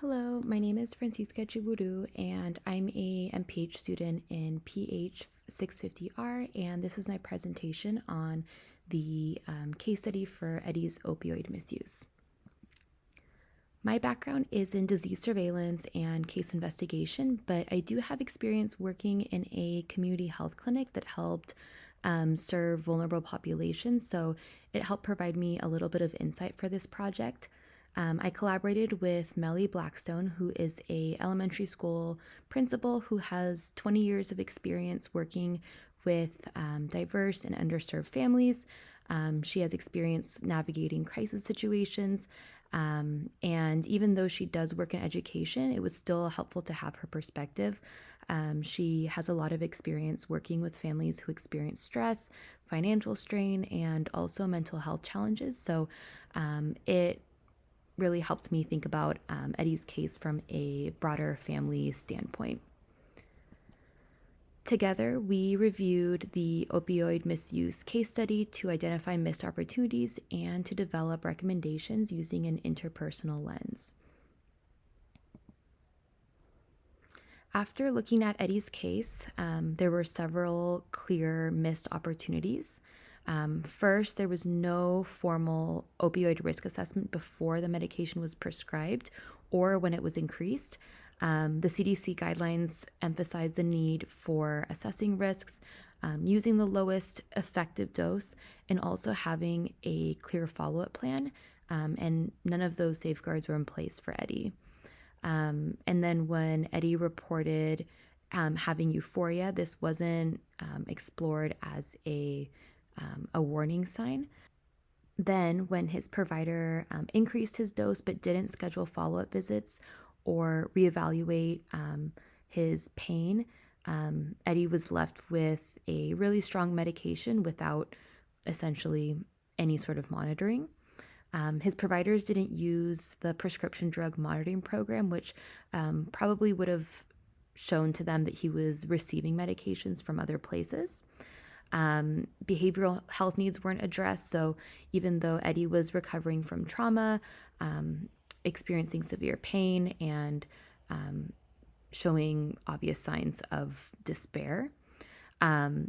Hello, my name is Francisca Echiburu, and I'm a MPH student in PH 650R, and this is my presentation on the case study for Eddie's opioid misuse. My background is in disease surveillance and case investigation, but I do have experience working in a community health clinic that helped serve vulnerable populations, so it helped provide me a little bit of insight for this project. I collaborated with Melly Blackstone, who is a elementary school principal who has 20 years of experience working with diverse and underserved families. She has experience navigating crisis situations. And even though she does work in education, it was still helpful to have her perspective. She has a lot of experience working with families who experience stress, financial strain, and also mental health challenges. So it really helped me think about Eddie's case from a broader family standpoint. Together, we reviewed the opioid misuse case study to identify missed opportunities and to develop recommendations using an interpersonal lens. After looking at Eddie's case, there were several clear missed opportunities. First, there was no formal opioid risk assessment before the medication was prescribed or when it was increased. The CDC guidelines emphasize the need for assessing risks, using the lowest effective dose, and also having a clear follow-up plan. And none of those safeguards were in place for Eddie. And then when Eddie reported having euphoria, this wasn't explored as a warning sign. Then, when his provider increased his dose but didn't schedule follow-up visits or reevaluate his pain, Eddie was left with a really strong medication without essentially any sort of monitoring. His providers didn't use the prescription drug monitoring program, which probably would have shown to them that he was receiving medications from other places. Behavioral health needs weren't addressed, so even though Eddie was recovering from trauma, experiencing severe pain, and showing obvious signs of despair,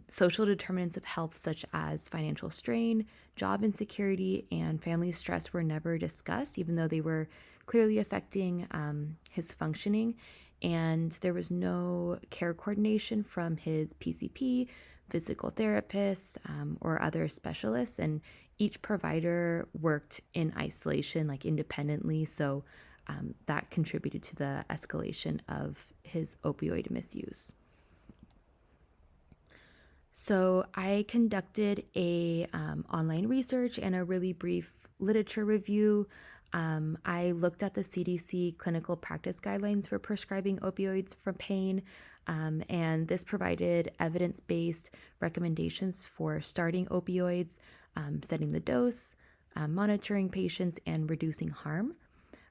social determinants of health such as financial strain, job insecurity, and family stress were never discussed, even though they were clearly affecting his functioning. And there was no care coordination from his PCP, physical therapists, or other specialists. And each provider worked in isolation, like independently. So that contributed to the escalation of his opioid misuse. So I conducted a online research and a really brief literature review. I looked at the CDC clinical practice guidelines for prescribing opioids for pain, and this provided evidence-based recommendations for starting opioids, setting the dose, monitoring patients, and reducing harm.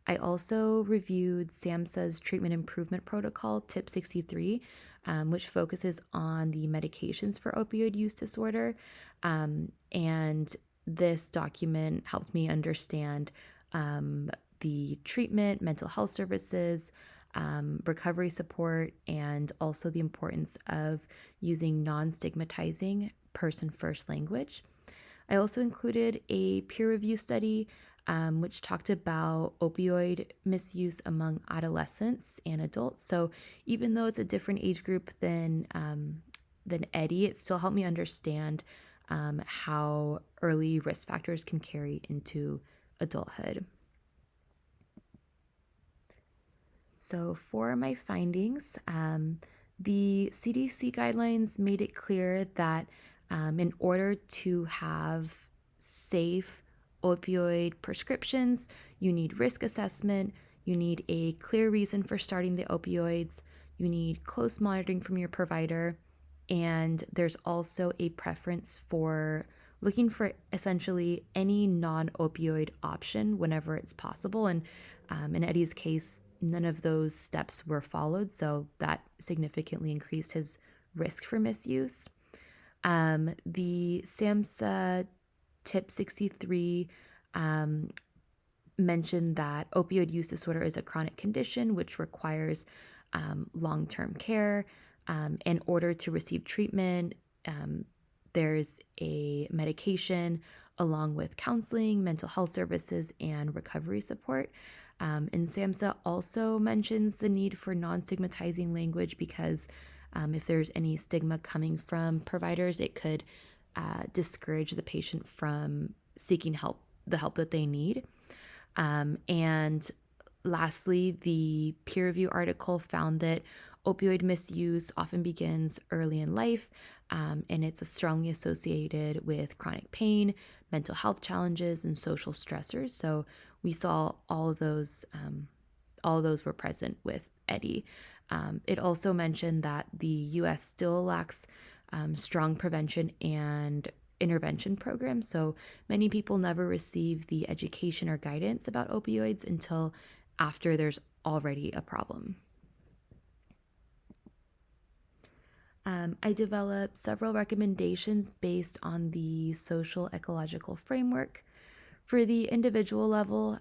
I also reviewed SAMHSA's treatment improvement protocol, Tip 63, which focuses on the medications for opioid use disorder. And this document helped me understand the treatment, mental health services, recovery support, and also the importance of using non-stigmatizing person-first language. I also included a peer review study which talked about opioid misuse among adolescents and adults. So even though it's a different age group than Eddie, it still helped me understand how early risk factors can carry into adulthood. So for my findings, the CDC guidelines made it clear that in order to have safe opioid prescriptions, you need risk assessment, you need a clear reason for starting the opioids, you need close monitoring from your provider, and there's also a preference for looking for essentially any non-opioid option whenever it's possible. And in Eddie's case, none of those steps were followed, so that significantly increased his risk for misuse. The SAMHSA Tip 63 mentioned that opioid use disorder is a chronic condition which requires long-term care. In order to receive treatment, there's a medication along with counseling, mental health services, and recovery support. And SAMHSA also mentions the need for non-stigmatizing language because if there's any stigma coming from providers, it could discourage the patient from seeking help, the help that they need. And lastly, the peer review article found that opioid misuse often begins early in life, and it's strongly associated with chronic pain, mental health challenges, and social stressors. So we saw all of those were present with Eddie. It also mentioned that the U.S. still lacks strong prevention and intervention programs. So many people never receive the education or guidance about opioids until after there's already a problem. I developed several recommendations based on the social ecological framework. For the individual level,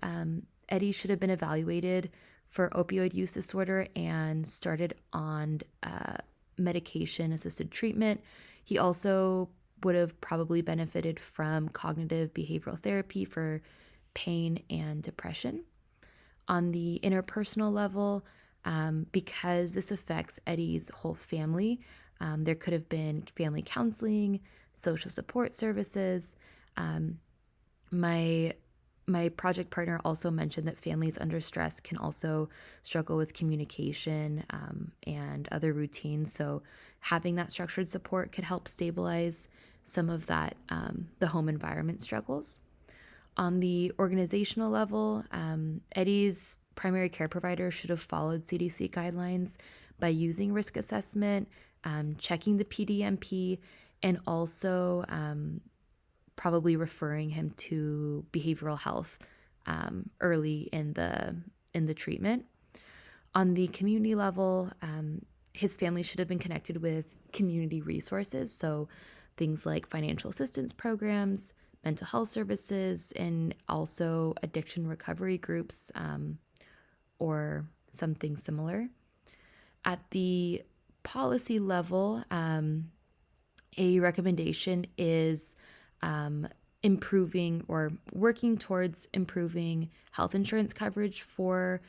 Eddie should have been evaluated for opioid use disorder and started on medication-assisted treatment. He also would have probably benefited from cognitive behavioral therapy for pain and depression. On the interpersonal level, because this affects Eddie's whole family, there could have been family counseling, social support services. My project partner also mentioned that families under stress can also struggle with communication and other routines. So having that structured support could help stabilize some of that, the home environment struggles. On the organizational level, Eddie's primary care provider should have followed CDC guidelines by using risk assessment, checking the PDMP, and also probably referring him to behavioral health early in the treatment. On the community level, his family should have been connected with community resources, so things like financial assistance programs, mental health services, and also addiction recovery groups or something similar. At the policy level, a recommendation is improving or working towards improving health insurance coverage for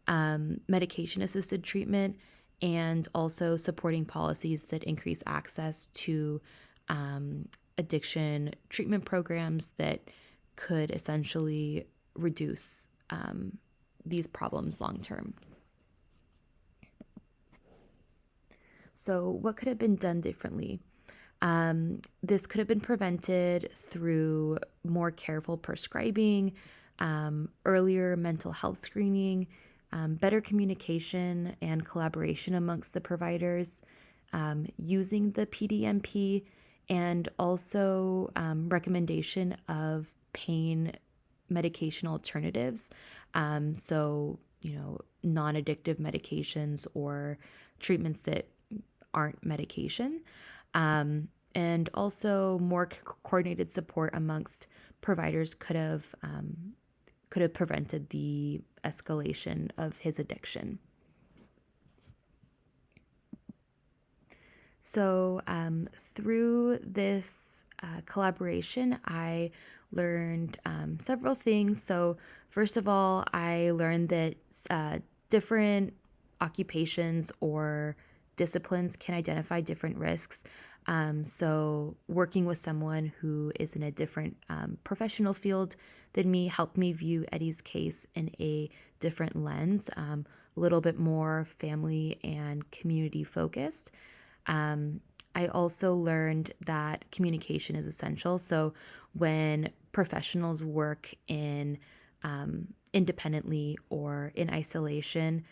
medication-assisted treatment, and also supporting policies that increase access to addiction treatment programs that could essentially reduce these problems long term. So what could have been done differently? This could have been prevented through more careful prescribing, earlier mental health screening, better communication and collaboration amongst the providers, using the PDMP, and also recommendation of pain medication alternatives. So, non-addictive medications or treatments that aren't medication. And also more coordinated support amongst providers could have prevented the escalation of his addiction. So through this collaboration, I learned several things. So first of all, I learned that different occupations or disciplines can identify different risks. So working with someone who is in a different professional field than me helped me view Eddie's case in a different lens, a little bit more family and community focused. I also learned that communication is essential. So when professionals work in independently or in isolation,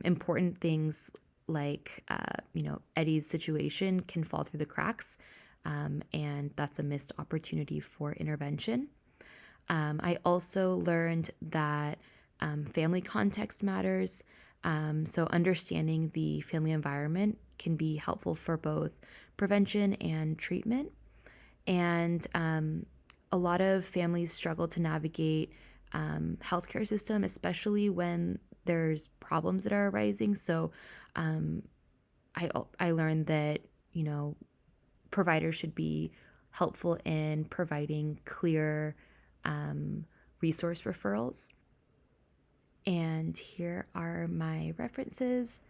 important things like, Eddie's situation can fall through the cracks, and that's a missed opportunity for intervention. I also learned that family context matters. So understanding the family environment can be helpful for both prevention and treatment. And a lot of families struggle to navigate healthcare system, especially when there's problems that are arising. So um, I learned that, you know, providers should be helpful in providing clear um, resource referrals. And here are my references.